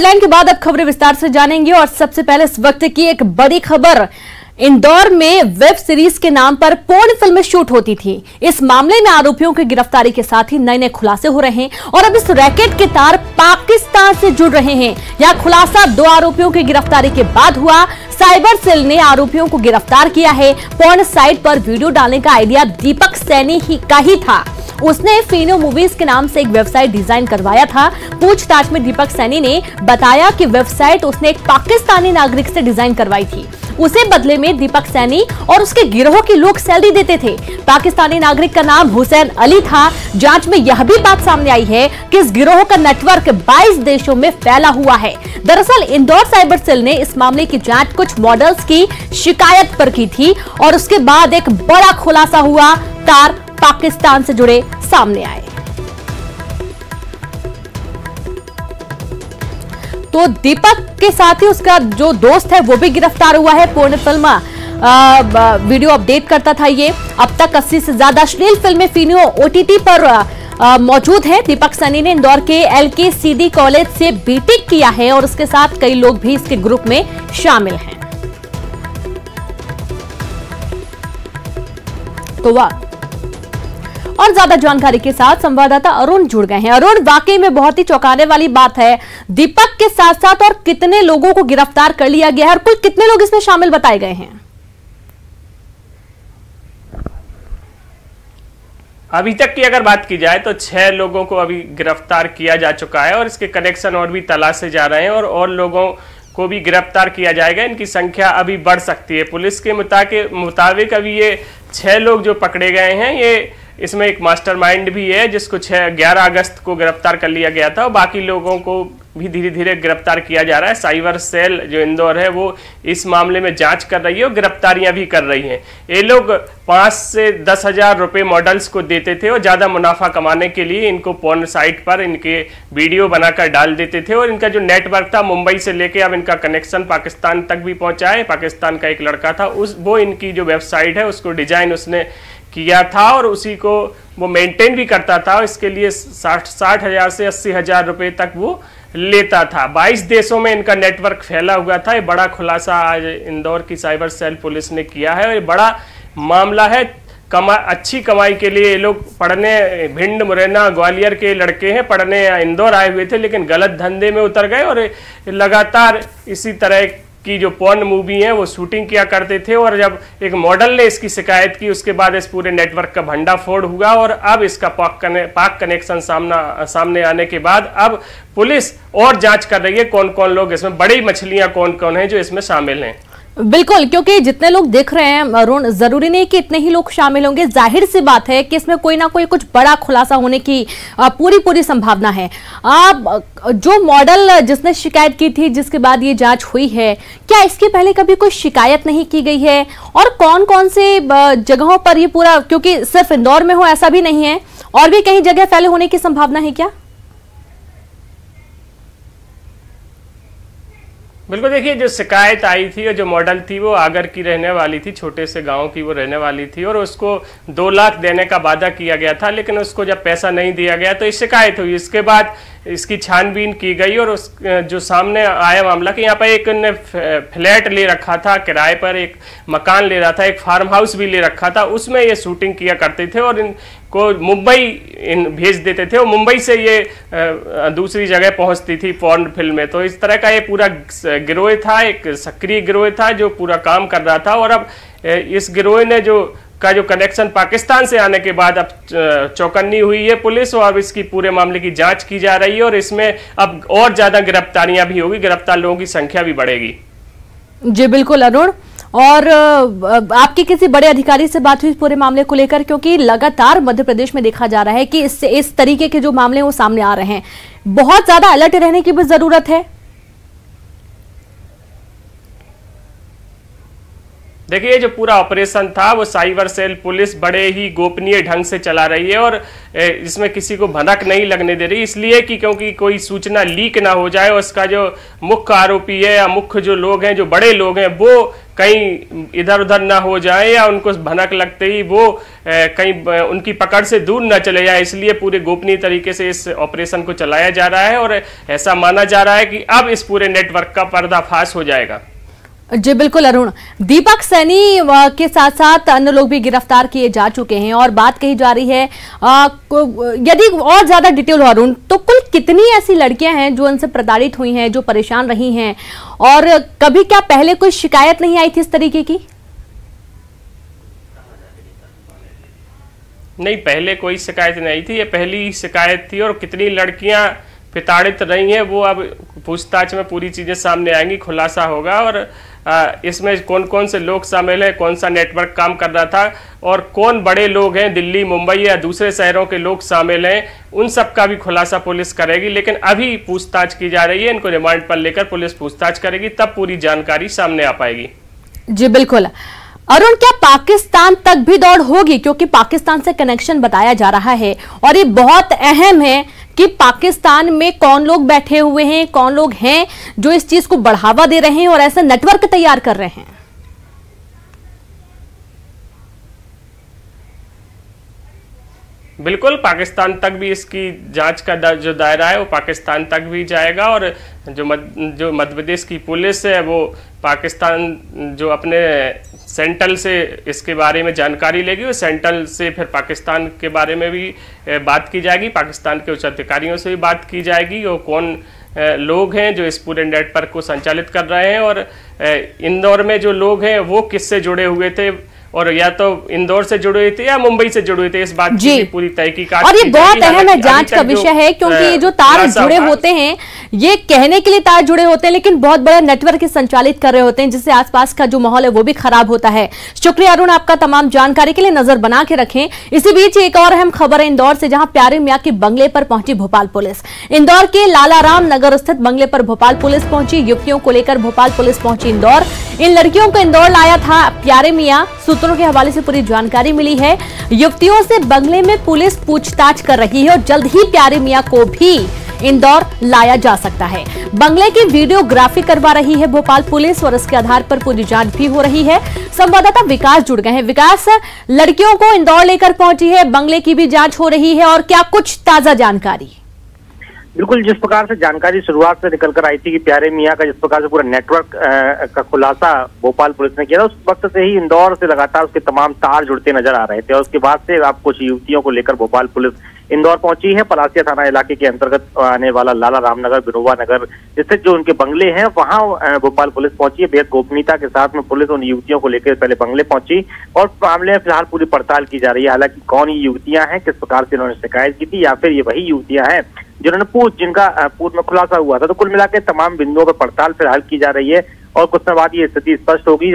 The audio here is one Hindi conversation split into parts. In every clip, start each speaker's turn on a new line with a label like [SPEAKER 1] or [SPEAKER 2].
[SPEAKER 1] हेडलाइन के बाद अब खबरें विस्तार से जानेंगे और सबसे पहले इस वक्त की एक बड़ी खबर। इंदौर में वेब सीरीज के नाम पर पोर्न फिल्में शूट होती थी। इस मामले में आरोपियों की गिरफ्तारी के साथ ही नए नए खुलासे हो रहे हैं और अब इस रैकेट के तार पाकिस्तान से जुड़ रहे हैं। यह खुलासा 2 आरोपियों की गिरफ्तारी के बाद हुआ। साइबर सेल ने आरोपियों को गिरफ्तार किया है। पोर्न साइट पर वीडियो डालने का आइडिया दीपक सैनी का ही था। उसने फिनो मूवीज के नाम से एक वेबसाइट डिजाइन करवाया था। पूछताछ में दीपक सैनी ने बताया कि वेबसाइट उसने एक पाकिस्तानी नागरिक से डिजाइन करवाई थी। उसे बदले में दीपक सैनी और उसके गिरोह के लोग सैलरी देते थे। पाकिस्तानी नागरिक का नाम हुसैन अली था। जांच में यह भी बात सामने आई है कि इस गिरोह का नेटवर्क 22 देशों में फैला हुआ है। दरअसल इंदौर साइबर सेल ने इस मामले की जांच कुछ मॉडल्स की शिकायत पर की थी और उसके बाद एक बड़ा खुलासा हुआ। तार पाकिस्तान से जुड़े सामने आए। तो दीपक के साथ ही उसका जो दोस्त है वो भी गिरफ्तार हुआ है। पोर्न फिल्म वीडियो अपडेट करता था ये। अब तक 80 से ज्यादा अश्लील फिल्में फिनो ओटीटी पर मौजूद है। दीपक सैनी ने इंदौर के LKCD कॉलेज से बीटेक किया है और उसके साथ कई लोग भी इसके ग्रुप में शामिल हैं। तो वाह, और ज्यादा जानकारी के साथ संवाददाता अरुण जुड़ गए हैं। अरुण, वाकई में बहुत ही चौंकाने वाली बात है। दीपक के साथ साथ और कितने लोगों को गिरफ्तार कर लिया गया है और कुल कितने लोग इसमें शामिल बताए गए हैं?
[SPEAKER 2] अभी तक की अगर बात की जाए तो 6 लोगों को अभी गिरफ्तार किया जा चुका है और इसके कनेक्शन और भी तलाशे जा रहे हैं और लोगों को भी गिरफ्तार किया जाएगा। इनकी संख्या अभी बढ़ सकती है। पुलिस के मुताबिक अभी ये 6 लोग जो पकड़े गए हैं, ये इसमें एक मास्टरमाइंड भी है जिसको 11 अगस्त को गिरफ्तार कर लिया गया था और बाकी लोगों को भी धीरे धीरे गिरफ्तार किया जा रहा है। साइबर सेल जो इंदौर है वो इस मामले में जांच कर रही है और गिरफ्तारियां भी कर रही हैं। ये लोग 5 से 10 हजार रुपये मॉडल्स को देते थे और ज़्यादा मुनाफा कमाने के लिए इनको पोर्न साइट पर इनके वीडियो बनाकर डाल देते थे और इनका जो नेटवर्क था मुंबई से लेके अब इनका कनेक्शन पाकिस्तान तक भी पहुँचा है। पाकिस्तान का एक लड़का था, वो इनकी जो वेबसाइट है उसको डिजाइन उसने किया था और उसी को वो मेंटेन भी करता था। इसके लिए 60 हजार से 80 हजार रुपये तक वो लेता था। 22 देशों में इनका नेटवर्क फैला हुआ था। ये बड़ा खुलासा आज इंदौर की साइबर सेल पुलिस ने किया है और ये बड़ा मामला है। अच्छी कमाई के लिए ये लोग पढ़ने, भिंड, मुरैना, ग्वालियर के लड़के हैं, पढ़ने इंदौर आए हुए थे लेकिन गलत धंधे में उतर गए और लगातार इसी तरह की जो पोर्न मूवी है वो शूटिंग किया करते थे। और जब एक मॉडल ने इसकी शिकायत की उसके बाद इस पूरे नेटवर्क का भंडाफोड़ हुआ और अब इसका पाक कनेक्शन सामने आने के बाद अब पुलिस और जांच कर रही है कौन कौन लोग इसमें, बड़ी मछलियां कौन कौन हैं जो इसमें शामिल हैं।
[SPEAKER 1] बिल्कुल, क्योंकि जितने लोग देख रहे हैं अरुण, जरूरी नहीं कि इतने ही लोग शामिल होंगे। जाहिर सी बात है कि इसमें कोई ना कोई कुछ बड़ा खुलासा होने की पूरी संभावना है। जो मॉडल जिसने शिकायत की थी जिसके बाद ये जांच हुई है, क्या इसके पहले कभी कोई शिकायत नहीं की गई है और कौन कौन से जगहों पर ये पूरा, क्योंकि सिर्फ इंदौर में हो ऐसा भी नहीं है, और भी कहीं जगह फैले होने की संभावना है क्या?
[SPEAKER 2] बिल्कुल, देखिए जो शिकायत आई थी और जो मॉडल थी वो आगर की रहने वाली थी, छोटे से गांव की वो रहने वाली थी और उसको 2 लाख देने का वादा किया गया था लेकिन उसको जब पैसा नहीं दिया गया तो ये शिकायत हुई। इसके बाद इसकी छानबीन की गई और उस जो सामने आया मामला कि यहाँ पर एक ने फ्लैट ले रखा था किराए पर, एक मकान ले रहा था, एक फार्म हाउस भी ले रखा था, उसमें ये शूटिंग किया करते थे और इनको मुंबई भेज देते थे और मुंबई से ये दूसरी जगह पहुंचती थी पोर्न फिल्में। तो इस तरह का ये पूरा गिरोह था, एक सक्रिय गिरोह था जो पूरा काम कर रहा था और अब इस गिरोह ने जो कनेक्शन पाकिस्तान से आने के बाद अब चौकन्नी हुई है पुलिस और अब इसकी पूरे मामले की जांच की जा रही है और इसमें अब और ज्यादा गिरफ्तारियां भी होगी, गिरफ्तार लोगों की संख्या भी बढ़ेगी।
[SPEAKER 1] जी बिल्कुल अरुण, और आपकी किसी बड़े अधिकारी से बात हुई पूरे मामले को लेकर, क्योंकि लगातार मध्य प्रदेश में देखा जा रहा है कि इस तरीके के जो मामले वो सामने आ रहे हैं, बहुत ज्यादा अलर्ट रहने की भी जरूरत है।
[SPEAKER 2] देखिए जो पूरा ऑपरेशन था वो साइबर सेल पुलिस बड़े ही गोपनीय ढंग से चला रही है और इसमें किसी को भनक नहीं लगने दे रही, इसलिए कि क्योंकि कोई सूचना लीक ना हो जाए और उसका जो मुख्य आरोपी है या मुख्य जो लोग हैं, जो बड़े लोग हैं, वो कहीं इधर उधर ना हो जाए या उनको भनक लगते ही वो कहीं उनकी पकड़ से दूर न चले जाए, इसलिए पूरे गोपनीय तरीके से इस ऑपरेशन को चलाया जा रहा है और ऐसा माना जा रहा है कि अब इस पूरे नेटवर्क का पर्दाफाश हो जाएगा।
[SPEAKER 1] जी बिल्कुल अरुण, दीपक सैनी के साथ साथ अन्य लोग भी गिरफ्तार किए जा चुके हैं और बात कही जा रही है यदि और ज्यादा डिटेल हो अरुण, तो कुल कितनी ऐसी लड़कियां हैं जो उनसे प्रताड़ित हुई हैं, जो परेशान रही हैं, और कभी क्या पहले कोई शिकायत नहीं आई थी इस तरीके की?
[SPEAKER 2] नहीं, पहले कोई शिकायत नहीं आई थी, ये पहली शिकायत थी। और कितनी लड़कियां प्रताड़ित रही हैं वो अब पूछताछ में पूरी चीजें सामने आएंगी, खुलासा होगा। और इसमें कौन कौन से लोग शामिल हैं, कौन सा नेटवर्क काम कर रहा था और कौन बड़े लोग हैं, दिल्ली, मुंबई या दूसरे शहरों के लोग शामिल हैं, उन सब का भी खुलासा पुलिस करेगी। लेकिन अभी पूछताछ की जा रही है, इनको रिमांड पर लेकर पुलिस पूछताछ करेगी, तब पूरी जानकारी सामने आ पाएगी।
[SPEAKER 1] जी बिल्कुल अरुण, क्या पाकिस्तान तक भी दौड़ होगी? क्योंकि पाकिस्तान से कनेक्शन बताया जा रहा है और ये बहुत अहम है कि पाकिस्तान में कौन लोग बैठे हुए हैं, कौन लोग हैं जो इस चीज को बढ़ावा दे रहे हैं और ऐसा नेटवर्क तैयार कर रहे हैं।
[SPEAKER 2] बिल्कुल, पाकिस्तान तक भी इसकी जांच का जो दायरा है वो पाकिस्तान तक भी जाएगा। और जो मध्य प्रदेश की पुलिस है वो पाकिस्तान जो अपने सेंट्रल से इसके बारे में जानकारी लेगी, और सेंट्रल से फिर पाकिस्तान के बारे में भी बात की जाएगी, पाकिस्तान के उच्च अधिकारियों से भी बात की जाएगी और कौन लोग हैं जो इस पूरे नेटवर्क को संचालित कर रहे हैं और इंदौर में जो लोग हैं वो किससे जुड़े हुए थे, और या तो इंदौर से जुड़े हुए थे या मुंबई से जुड़े हुए थे, इस बात की पूरी तहकीकात।
[SPEAKER 1] और ये बहुत अहम है, जांच का विषय है, क्योंकि ये जो तार जुड़े होते हैं ये कहने के लिए तार जुड़े होते हैं लेकिन बहुत बड़ा नेटवर्क संचालित कर रहे होते हैं, जिससे आसपास का जो माहौल है वो भी खराब होता है। शुक्रिया अरुण आपका तमाम जानकारी के लिए, नजर बना के रखें। इसी बीच एक और अहम खबर है इंदौर से, जहां प्यारे मियां के बंगले पर पहुंची भोपाल पुलिस। इंदौर के लालाराम नगर स्थित बंगले पर भोपाल पुलिस पहुंची। युवतियों को लेकर भोपाल पुलिस पहुंची इंदौर। इन लड़कियों को इंदौर लाया था प्यारे मियां, सूत्रों के हवाले से पूरी जानकारी मिली है। युवतियों से बंगले में पुलिस पूछताछ कर रही है और जल्द ही प्यारे मियां को भी इंदौर लाया जा सकता है। बंगले की वीडियोग्राफी करवा रही है भोपाल पुलिस और इसके आधार पर पूरी जांच भी हो रही है। संवाददाता विकास जुड़ गए हैं। विकास, लड़कियों को इंदौर लेकर पहुंची है, बंगले की भी जांच हो रही है और क्या कुछ ताजा जानकारी?
[SPEAKER 3] बिल्कुल, जिस प्रकार से जानकारी शुरुआत से निकल कर आई थी कि प्यारे मियां का जिस प्रकार से पूरा नेटवर्क का खुलासा भोपाल पुलिस ने किया था, उस वक्त से ही इंदौर से लगातार उसके तमाम तार जुड़ते नजर आ रहे थे और उसके बाद से अब कुछ युवतियों को लेकर भोपाल पुलिस इंदौर पहुंची है। पलासिया थाना इलाके के अंतर्गत आने वाला लाला रामनगर, बिनोबा नगर स्थित जो उनके बंगले हैं वहां भोपाल पुलिस पहुंची है। बेहद गोपनीयता के साथ में पुलिस उन युवतियों को लेकर पहले बंगले पहुंची और मामले में फिलहाल पूरी पड़ताल की जा रही है। हालांकि कौन ये युवतियां हैं, किस प्रकार से इन्होंने शिकायत की थी, या फिर ये वही युवतियां हैं जिन्होंने जिनका पूर्व में खुलासा हुआ था, तो कुल मिलाकर तमाम बिंदुओं पर पड़ताल फिलहाल की जा रही है और कुछ समय बाद ये स्थिति स्पष्ट होगी।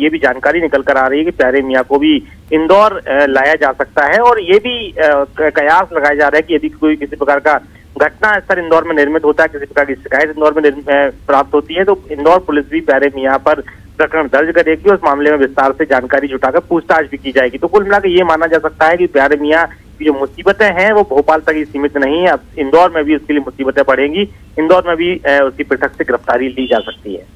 [SPEAKER 3] ये भी जानकारी निकल कर आ रही है कि प्यारे मियां को भी इंदौर लाया जा सकता है और ये भी कयास लगाया जा रहा है कि यदि कोई किसी प्रकार का घटना स्तर इंदौर में निर्मित होता है, किसी प्रकार की शिकायत इंदौर में प्राप्त होती है, तो इंदौर पुलिस भी प्यारे मियां पर प्रकरण दर्ज करेगी और उस मामले में विस्तार से जानकारी जुटाकर पूछताछ भी की जाएगी। तो कुल मिलाकर ये माना जा सकता है कि प्यारे मियां की जो मुसीबतें हैं वो भोपाल तक ही सीमित नहीं है, अब इंदौर में भी उसके लिए मुसीबतें बढ़ेंगी, इंदौर में भी उसकी पृथक से गिरफ्तारी ली जा सकती है।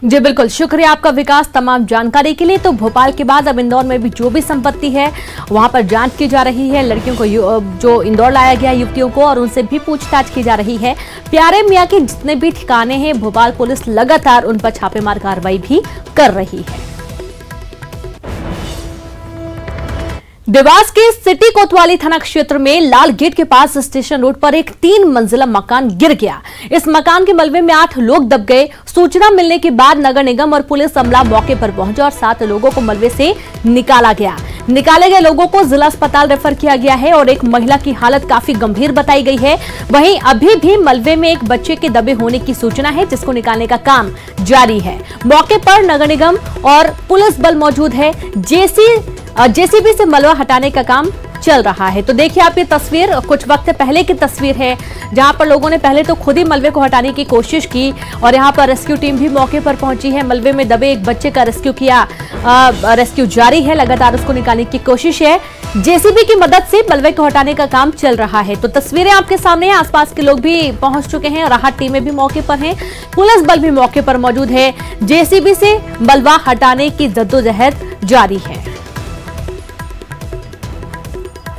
[SPEAKER 1] जी बिल्कुल, शुक्रिया आपका विकास तमाम जानकारी के लिए। तो भोपाल के बाद अब इंदौर में भी जो भी संपत्ति है वहां पर जांच की जा रही है। लड़कियों को जो इंदौर लाया गया युवतियों को, और उनसे भी पूछताछ की जा रही है। प्यारे मियां के जितने भी ठिकाने हैं भोपाल पुलिस लगातार उन पर छापेमार कार्रवाई भी कर रही है। देवास के सिटी कोतवाली थाना क्षेत्र में लाल गेट के पास स्टेशन रोड पर एक 3 मंजिला मकान गिर गया। इस मकान के मलबे में 8 लोग दब गए। सूचना मिलने के बाद नगर निगम और पुलिस अमला मौके पर पहुंचा और 7 लोगों को मलबे से निकाला गया। निकाले गए लोगों को जिला अस्पताल रेफर किया गया है और एक महिला की हालत काफी गंभीर बताई गई है। वहीं अभी भी मलबे में एक बच्चे के दबे होने की सूचना है, जिसको निकालने का काम जारी है। मौके पर नगर निगम और पुलिस बल मौजूद है। जेसीबी से मलबा हटाने का काम चल रहा है। तो देखिए आप ये तस्वीर कुछ वक्त पहले की तस्वीर है, जहां पर लोगों ने पहले तो खुद ही मलबे को हटाने की कोशिश की और यहां पर रेस्क्यू टीम भी मौके पर पहुंची है। मलबे में दबे एक बच्चे का रेस्क्यू किया, रेस्क्यू जारी है, लगातार उसको निकालने की कोशिश है। जेसीबी की मदद से मलबे को हटाने का काम चल रहा है। तो तस्वीरें आपके सामने हैं, आसपास के लोग भी पहुंच चुके हैं, राहत टीमें भी मौके पर हैं, पुलिस बल भी मौके पर मौजूद है। जेसीबी से मलबा हटाने की जद्दोजहद जारी है।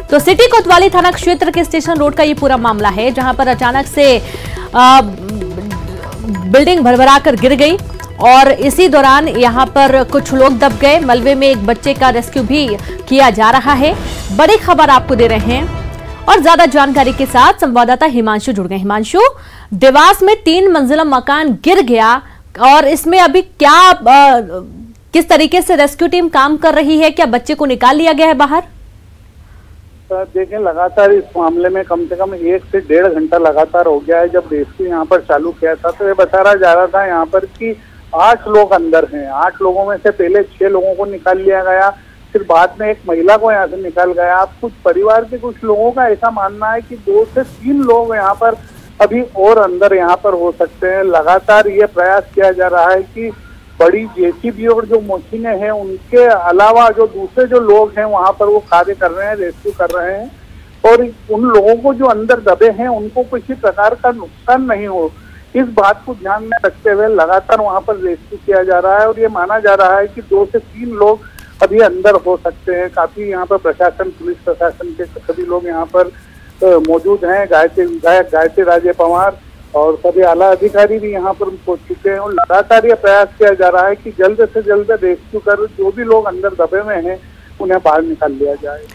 [SPEAKER 1] तो सिटी कोतवाली थाना क्षेत्र के स्टेशन रोड का ये पूरा मामला है, जहां पर अचानक से बिल्डिंग भरभरा कर गिर गई और इसी दौरान यहां पर कुछ लोग दब गए। मलबे में एक बच्चे का रेस्क्यू भी किया जा रहा है। बड़ी खबर आपको दे रहे हैं और ज्यादा जानकारी के साथ संवाददाता हिमांशु जुड़ गए। हिमांशु, देवास में 3 मंजिला मकान गिर गया और इसमें अभी किस तरीके से रेस्क्यू टीम काम कर रही है? क्या बच्चे को निकाल लिया गया है बाहर?
[SPEAKER 4] देखें, लगातार इस मामले में कम से कम 1 से 1.5 घंटा लगातार हो गया है। जब रेस्क्यू यहाँ पर चालू किया था तो ये बताया जा रहा था यहाँ पर कि 8 लोग अंदर हैं। 8 लोगों में से पहले 6 लोगों को निकाल लिया गया, फिर बाद में एक महिला को यहाँ से निकाल गया। अब कुछ परिवार के कुछ लोगों का ऐसा मानना है कि 2 से 3 लोग यहाँ पर अभी और अंदर यहाँ पर हो सकते हैं। लगातार ये प्रयास किया जा रहा है कि बड़ी जेसीबी और जो मशीनें हैं उनके अलावा जो दूसरे जो लोग हैं वहाँ पर वो कार्य कर रहे हैं, रेस्क्यू कर रहे हैं और उन लोगों को जो अंदर दबे हैं उनको किसी प्रकार का नुकसान नहीं हो, इस बात को ध्यान में रखते हुए लगातार वहाँ पर रेस्क्यू किया जा रहा है। और ये माना जा रहा है कि 2 से 3 लोग अभी अंदर हो सकते हैं। काफी यहाँ पर प्रशासन, पुलिस प्रशासन के सभी लोग यहाँ पर मौजूद हैं। गायत्री राजे पवार और सभी आला अधिकारी भी यहाँ पर पहुंच चुके हैं और लगातार ये प्रयास किया जा रहा है कि जल्द से जल्द रेस्क्यू कर जो भी लोग अंदर दबे हुए हैं उन्हें बाहर निकाल लिया जाए।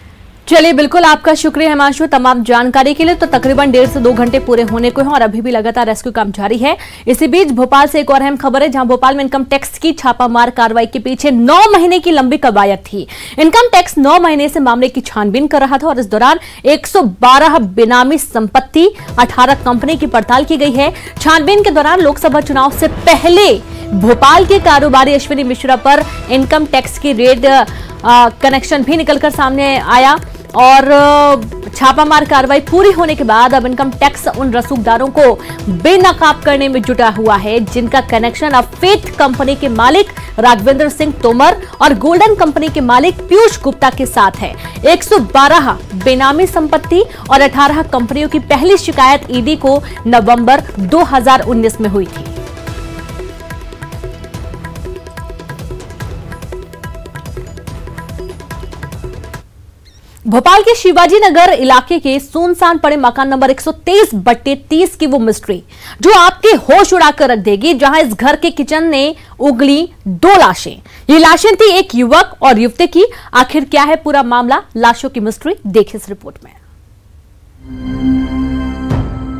[SPEAKER 1] चलिए, बिल्कुल आपका शुक्रिया हिमांशु तमाम जानकारी के लिए। तो तकरीबन 1.5 से 2 घंटे पूरे होने को हैं और अभी भी लगातार रेस्क्यू काम जारी है। इसी बीच भोपाल से एक और अहम खबर है, जहां भोपाल में इनकम टैक्स की छापामार कार्रवाई के पीछे 9 महीने की लंबी कवायद थी। इनकम टैक्स 9 महीने से मामले की छानबीन कर रहा था और इस दौरान 112 बेनामी संपत्ति, 18 कंपनी की पड़ताल की गई है। छानबीन के दौरान लोकसभा चुनाव से पहले भोपाल के कारोबारी अश्विनी मिश्रा पर इनकम टैक्स की रेड कनेक्शन भी निकलकर सामने आया और छापामार कार्रवाई पूरी होने के बाद अब इनकम टैक्स उन रसूखदारों को बेनकाब करने में जुटा हुआ है जिनका कनेक्शन अब फेथ कंपनी के मालिक राघवेंद्र सिंह तोमर और गोल्डन कंपनी के मालिक पीयूष गुप्ता के साथ है। 112 बेनामी संपत्ति और 18 कंपनियों की पहली शिकायत ईडी को नवंबर 2019 में हुई थी। भोपाल के शिवाजी नगर इलाके के सुनसान पड़े मकान नंबर 123/30 की वो मिस्ट्री जो आपके होश उड़ाकर रख देगी, जहां इस घर के किचन में उगली 2 लाशें। ये लाशें थी एक युवक और युवती की। आखिर क्या है पूरा मामला, लाशों की मिस्ट्री, देखिए इस रिपोर्ट में।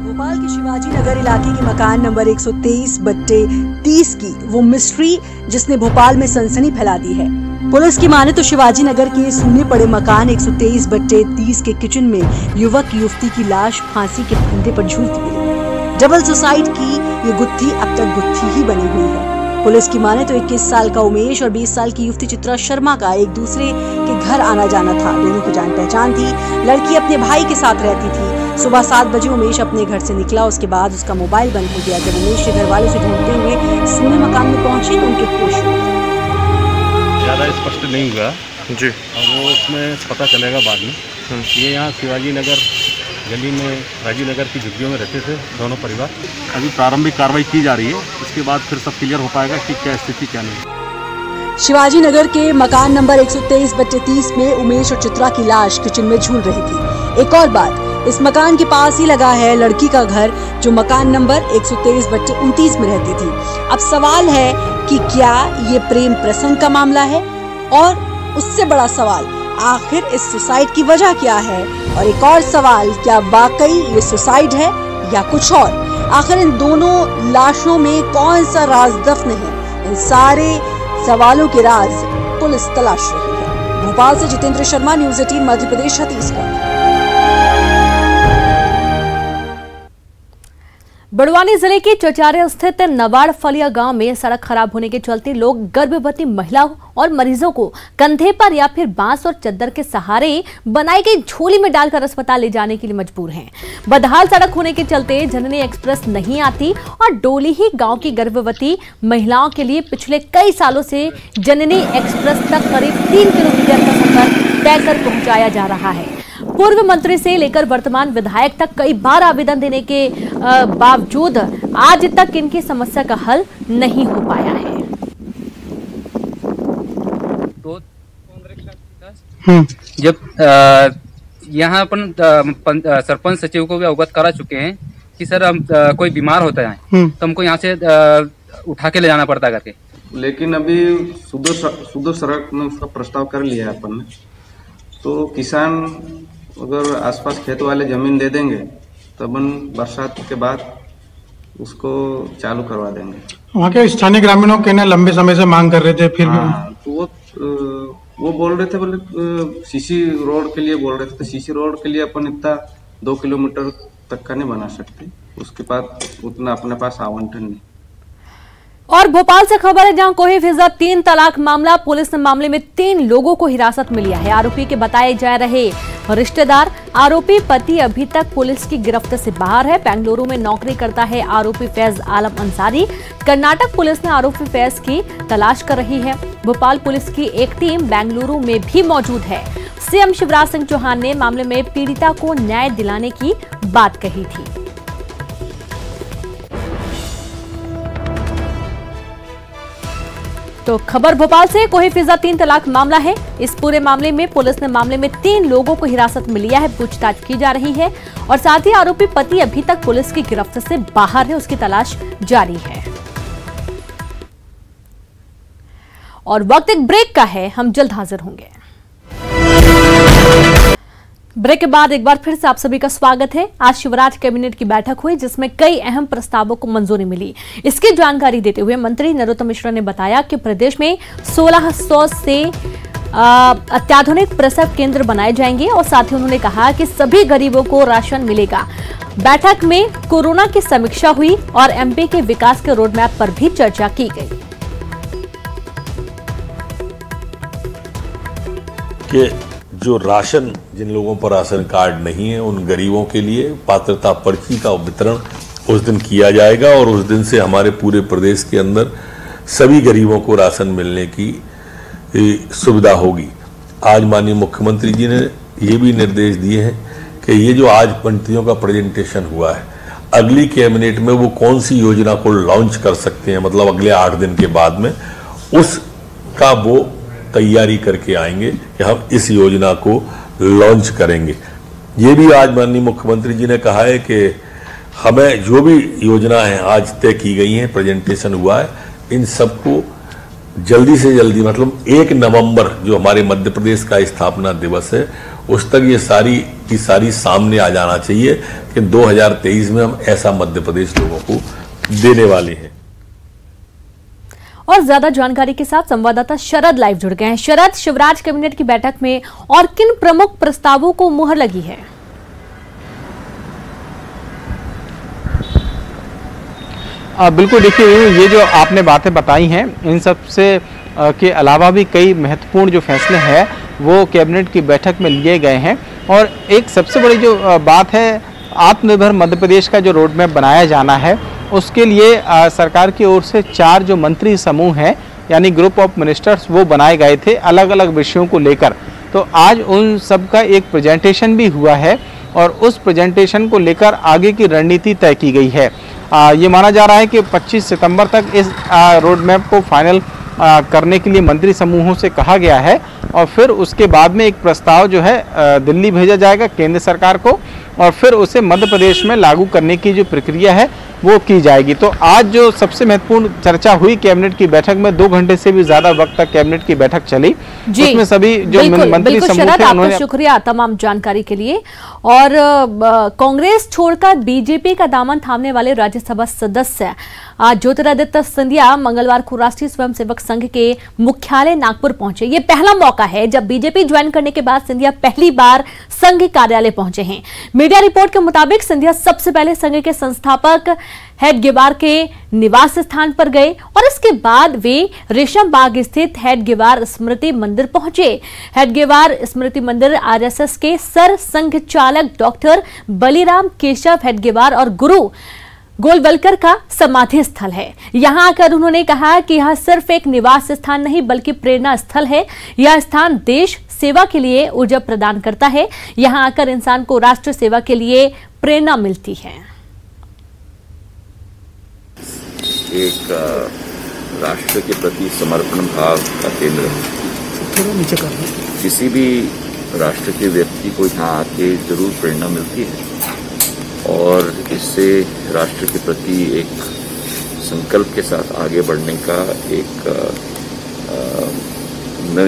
[SPEAKER 5] भोपाल के शिवाजी नगर इलाके के मकान नंबर 123/30 की वो मिस्ट्री जिसने भोपाल में सनसनी फैला दी है। पुलिस की माने तो शिवाजी नगर के सूने पड़े मकान 123/30 के किचन में युवक युवती की लाश फांसी के फंदे पर झूलती मिली। डबल सुसाइड की ये गुत्थी अब तक गुत्थी ही बनी हुई है। पुलिस की माने तो 21 साल का उमेश और 20 साल की युवती चित्रा शर्मा का एक दूसरे के घर आना जाना था। दोनों की जान पहचान थी। लड़की अपने भाई के साथ रहती थी। सुबह 7 बजे उमेश अपने घर से निकला, उसके बाद उसका मोबाइल बंद हो गया। जब उमेश के घर वाले से ढूंढते हुए सूने मकान में पहुंचे तो उनके होश उड़ गए।
[SPEAKER 6] ज़्यादा स्पष्ट नहीं हुआ जी, और वो उसमें पता चलेगा बाद में। ये यहाँ शिवाजी नगर गली में राजीव नगर की झुग्गियों में रहते थे दोनों परिवार। अभी प्रारंभिक कार्रवाई की जा रही है, उसके बाद फिर सब क्लियर हो पाएगा कि क्या स्थिति क्या नहीं।
[SPEAKER 5] शिवाजी नगर के मकान नंबर 123/30 में उमेश और चित्रा की लाश किचन में झूल रही थी। एक और बात, इस मकान के पास ही लगा है लड़की का घर जो मकान नंबर 123/29 में रहती थी। अब सवाल है कि क्या ये प्रेम प्रसंग का मामला है, और उससे बड़ा सवाल आखिर इस सुसाइड की वजह क्या है, और एक और सवाल, क्या वाकई ये सुसाइड है या कुछ और। आखिर इन दोनों लाशों में कौन सा राज दफन है, इन सारे सवालों के राज पुलिस तलाश रही है। भोपाल से जितेंद्र शर्मा, न्यूज़ 18 मध्य प्रदेश, छत्तीसगढ़।
[SPEAKER 1] बड़वानी जिले के चचारे स्थित नवाड़ फलिया गांव में सड़क खराब होने के चलते लोग गर्भवती महिलाओं और मरीजों को कंधे पर या फिर बांस और चद्दर के सहारे बनाई गई झोली में डालकर अस्पताल ले जाने के लिए मजबूर हैं। बदहाल सड़क होने के चलते जननी एक्सप्रेस नहीं आती और डोली ही गांव की गर्भवती महिलाओं के लिए पिछले कई सालों से जननी एक्सप्रेस तक करीब 3 किलोमीटर का सफर तय कर पहुंचाया जा रहा है। पूर्व मंत्री से लेकर वर्तमान विधायक तक कई बार आवेदन देने के बावजूद आज तक इनकी समस्या का हल नहीं हो पाया है।
[SPEAKER 7] जब यहाँ अपन सरपंच सचिव को भी अवगत करा चुके हैं कि सर हम कोई बीमार होता है तो हमको यहाँ से उठा के ले जाना पड़ता करके,
[SPEAKER 8] लेकिन अभी सुदूर सड़क में उसका प्रस्ताव कर लिया है अपन ने। तो किसान अगर आसपास खेत वाले जमीन दे देंगे तो अपन बरसात के बाद उसको चालू करवा देंगे।
[SPEAKER 9] वहाँ के स्थानीय ग्रामीणों के ना लंबे समय से मांग कर रहे थे, फिर
[SPEAKER 8] तो वो बोल रहे थे, बोले सीसी रोड के लिए बोल रहे थे। तो सीसी रोड के लिए अपन इतना 2 किलोमीटर तक का नहीं बना सकते, उसके बाद उतना अपने पास आवंटन नहीं।
[SPEAKER 1] और भोपाल से खबर है जहां कोहे फिजा 3 तलाक मामला, पुलिस ने मामले में 3 लोगों को हिरासत में लिया है। आरोपी के बताए जा रहे रिश्तेदार, आरोपी पति अभी तक पुलिस की गिरफ्त से बाहर है। बेंगलुरु में नौकरी करता है आरोपी फैज आलम अंसारी। कर्नाटक पुलिस ने आरोपी फैज की तलाश कर रही है। भोपाल पुलिस की एक टीम बेंगलुरु में भी मौजूद है। सीएम शिवराज सिंह चौहान ने मामले में पीड़िता को न्याय दिलाने की बात कही थी। तो खबर भोपाल से, कोहे फिजा 3 तलाक मामला है। इस पूरे मामले में पुलिस ने मामले में 3 लोगों को हिरासत में लिया है, पूछताछ की जा रही है और साथ ही आरोपी पति अभी तक पुलिस की गिरफ्त से बाहर है, उसकी तलाश जारी है। और वक्त एक ब्रेक का है, हम जल्द हाजिर होंगे। ब्रेक के बाद एक बार फिर से आप सभी का स्वागत है। आज शिवराज कैबिनेट की बैठक हुई जिसमें कई अहम प्रस्तावों को मंजूरी मिली। इसकी जानकारी देते हुए मंत्री नरोत्तम मिश्रा ने बताया कि प्रदेश में 1600 से अत्याधुनिक प्रसव केंद्र बनाए जाएंगे और साथ ही उन्होंने कहा कि सभी गरीबों को राशन मिलेगा। बैठक में कोरोना की समीक्षा हुई और एमपी के विकास के रोडमैप पर भी चर्चा की गई।
[SPEAKER 10] जो राशन, जिन लोगों पर राशन कार्ड नहीं है, उन गरीबों के लिए पात्रता पर्ची का वितरण उस दिन किया जाएगा और उस दिन से हमारे पूरे प्रदेश के अंदर सभी गरीबों को राशन मिलने की सुविधा होगी। आज माननीय मुख्यमंत्री जी ने ये भी निर्देश दिए हैं कि ये जो आज मंत्रियों का प्रेजेंटेशन हुआ है, अगली कैबिनेट में वो कौन सी योजना को लॉन्च कर सकते हैं, मतलब अगले 8 दिन के बाद में, उसका वो तैयारी करके आएंगे कि हम इस योजना को लॉन्च करेंगे। ये भी आज माननीय मुख्यमंत्री जी ने कहा है कि हमें जो भी योजना है आज तय की गई हैं, प्रेजेंटेशन हुआ है, इन सबको जल्दी से जल्दी, मतलब 1 नवंबर जो हमारे मध्य प्रदेश का स्थापना दिवस है, उस तक ये सारी की सारी सामने आ जाना चाहिए कि 2023 में हम ऐसा मध्य प्रदेश लोगों को देने वाले हैं।
[SPEAKER 1] और ज्यादा जानकारी के साथ संवाददाता शरद लाइव जुड़ गए हैं। शरद, शिवराज कैबिनेट की बैठक में और किन प्रमुख प्रस्तावों को मुहर लगी है?
[SPEAKER 11] बिल्कुल, देखिए ये जो आपने बातें बताई हैं, इन सब से के अलावा भी कई महत्वपूर्ण जो फैसले हैं वो कैबिनेट की बैठक में लिए गए हैं। और एक सबसे बड़ी जो बात है, आत्मनिर्भर मध्य प्रदेश का जो रोड मैप बनाया जाना है, उसके लिए सरकार की ओर से 4 जो मंत्री समूह हैं, यानी ग्रुप ऑफ मिनिस्टर्स, वो बनाए गए थे अलग अलग विषयों को लेकर। तो आज उन सब का एक प्रेजेंटेशन भी हुआ है और उस प्रेजेंटेशन को लेकर आगे की रणनीति तय की गई है। ये माना जा रहा है कि 25 सितंबर तक इस रोड मैप को फाइनल करने के लिए मंत्री समूहों से कहा गया है और फिर उसके बाद में एक प्रस्ताव जो है दिल्ली भेजा जाएगा केंद्र सरकार को और फिर उसे मध्य प्रदेश में लागू करने की जो प्रक्रिया है वो की जाएगी। तो आज जो सबसे महत्वपूर्ण चर्चा हुई कैबिनेट की बैठक में, 2 घंटे से भी ज्यादा वक्त तक कैबिनेट की बैठक चली, उसमें सभी जो मंत्री समूह थे उन्होंने।
[SPEAKER 1] शुक्रिया तमाम जानकारी के लिए। और कांग्रेस छोड़कर बीजेपी का दामन थामने वाले राज्यसभा सदस्य आज ज्योतिरादित्य सिंधिया मंगलवार को राष्ट्रीय स्वयंसेवक संघ के मुख्यालय नागपुर पहुंचे। ये पहला मौका है जब बीजेपी ज्वाइन करने के बाद सिंधिया पहली बार संघ कार्यालय पहुंचे हैं। मीडिया रिपोर्ट के मुताबिक सिंधिया सबसे पहले संघ के संस्थापक हेडगेवार के निवास स्थान पर गए और इसके बाद वे रेशम बाग स्थित हेडगेवार स्मृति मंदिर पहुंचे। हेडगेवार स्मृति मंदिर आरएसएस के सर संघ चालक डॉक्टर बलिराम केशव हेडगेवार और गुरु गोलवलकर का समाधि स्थल है। यहां आकर उन्होंने कहा कि यह सिर्फ एक निवास स्थान नहीं बल्कि प्रेरणा स्थल है। यह स्थान देश सेवा के लिए ऊर्जा प्रदान करता है। यहां आकर इंसान को राष्ट्र सेवा के लिए प्रेरणा मिलती है।
[SPEAKER 12] एक राष्ट्र के प्रति समर्पण भाव का केंद्र, किसी भी राष्ट्र के व्यक्ति को यहाँ आके जरूर प्रेरणा मिलती है और इससे राष्ट्र के प्रति एक संकल्प के साथ आगे बढ़ने का एक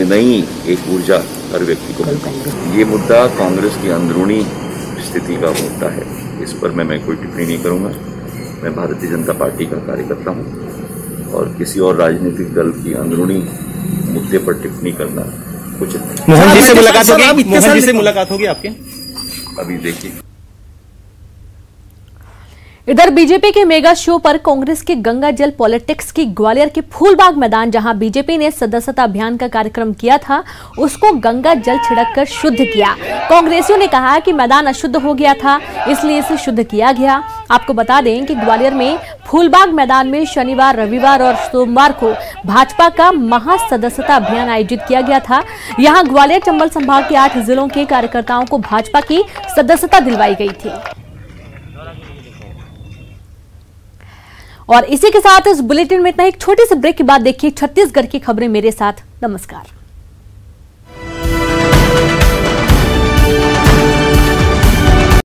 [SPEAKER 12] नई एक ऊर्जा हर व्यक्ति को मिलती है। ये मुद्दा कांग्रेस की अंदरूनी स्थिति का मुद्दा है, इस पर मैं कोई टिप्पणी नहीं करूँगा। मैं भारतीय जनता पार्टी का कार्यकर्ता हूं और किसी और राजनीतिक दल की अंदरूनी मुद्दे पर टिप्पणी करना उचित नहीं।
[SPEAKER 11] मोहन जी से मुलाकात होगी? मोहन जी से मुलाकात होगी आपके?
[SPEAKER 12] अभी देखिए।
[SPEAKER 1] इधर बीजेपी के मेगा शो पर कांग्रेस के गंगा जल पॉलिटिक्स की ग्वालियर के फूलबाग मैदान, जहां बीजेपी ने सदस्यता अभियान का कार्यक्रम किया था, उसको गंगा जल छिड़ककर शुद्ध किया। कांग्रेसियों ने कहा कि मैदान अशुद्ध हो गया था, इसलिए इसे शुद्ध किया गया। आपको बता दें कि ग्वालियर में फूलबाग मैदान में शनिवार, रविवार और सोमवार को भाजपा का महासदस्यता अभियान आयोजित किया गया था। यहां ग्वालियर चंबल संभाग के 8 जिलों के कार्यकर्ताओं को भाजपा की सदस्यता दिलवाई गई थी। और इसी के साथ इस बुलेटिन में इतना। एक छोटे से ब्रेक के बाद देखिए छत्तीसगढ़ की खबरें मेरे साथ। नमस्कार।